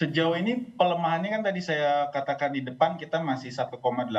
Sejauh ini pelemahannya kan tadi saya katakan di depan kita masih 1,8%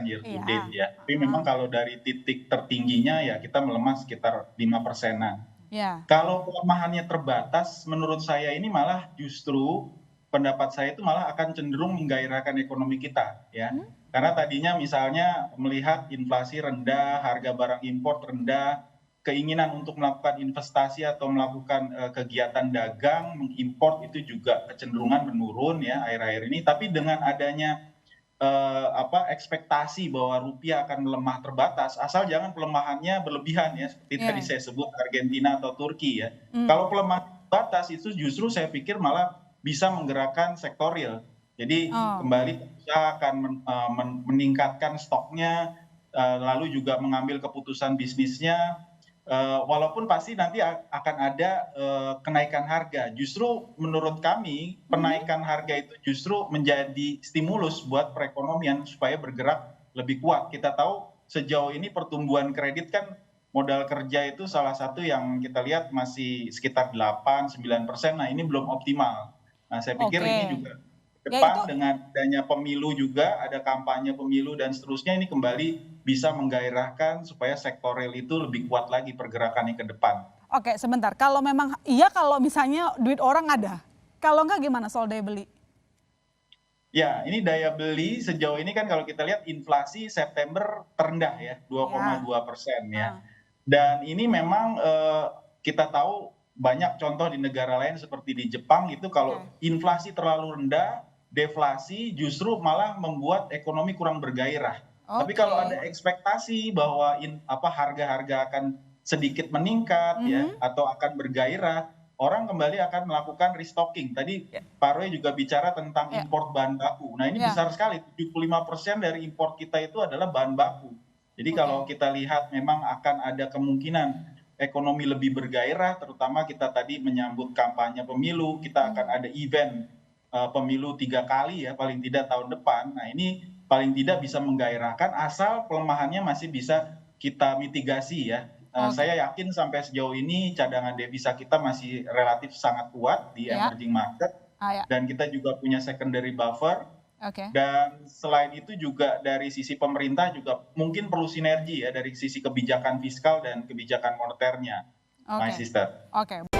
year to date Iya, ya. Tapi memang heeh, kalau dari titik tertingginya ya kita melemah sekitar 5%-an. iya, Kalau pelemahannya terbatas, menurut saya ini malah justru pendapat saya itu malah akan cenderung menggairahkan ekonomi kita ya. mmm, Karena tadinya misalnya melihat inflasi rendah, harga barang impor rendah, keinginan untuk melakukan investasi atau melakukan kegiatan dagang, mengimpor itu juga kecenderungan menurun ya akhir-akhir ini. Tapi dengan adanya ekspektasi bahwa rupiah akan melemah terbatas, asal jangan pelemahannya berlebihan ya, seperti tadi iya, saya sebut Argentina atau Turki ya. mmm, Kalau pelemahan terbatas itu justru saya pikir malah bisa menggerakkan sektor real. Jadi oh, kembali pengusaha akan meningkatkan stoknya, lalu juga mengambil keputusan bisnisnya, walaupun pasti nanti akan ada kenaikan harga. Justru menurut kami mhm, penaikan harga itu justru menjadi stimulus buat perekonomian supaya bergerak lebih kuat. Kita tahu sejauh ini pertumbuhan kredit kan modal kerja itu salah satu yang kita lihat masih sekitar 8-9%. Nah, ini belum optimal. Nah, saya pikir oke. ini juga ke Ya itu depan dengan adanya pemilu juga, ada kampanye pemilu dan seterusnya ini kembali bisa menggairahkan supaya sektor real itu lebih kuat lagi pergerakannya ke depan. oke sebentar, kalau memang iya kalau misalnya duit orang ada, kalau enggak gimana soal daya beli? Ya, ini daya beli sejauh ini kan kalau kita lihat inflasi September terendah ya, Iya, 2,2% ya. heeh, Dan ini memang kita tahu banyak contoh di negara lain seperti di Jepang itu oke, kalau inflasi terlalu rendah, deflasi justru malah membuat ekonomi kurang bergairah. Tapi oke, kalau ada ekspektasi bahwa harga-harga akan sedikit meningkat ya mhm, atau akan bergairah, orang kembali akan melakukan restocking. Tadi ya, Pak Roy juga bicara tentang iya, import bahan baku. Nah, ini iya, besar sekali, 75% dari import kita itu adalah bahan baku. Jadi kalau oke, kita lihat memang akan ada kemungkinan ekonomi lebih bergairah, terutama kita tadi menyambut kampanye pemilu, kita akan mmm, ada event pemilu 3 kali ya, paling tidak tahun depan. Nah, ini paling tidak bisa menggairahkan asal pelemahannya masih bisa kita mitigasi ya. oke, Saya yakin sampai sejauh ini cadangan devisa kita masih relatif sangat kuat di iya, emerging market iya, dan kita juga punya secondary buffer. oke, Dan selain itu juga dari sisi pemerintah juga mungkin perlu sinergi ya dari sisi kebijakan fiskal dan kebijakan moneternya, my oke, sister. oke.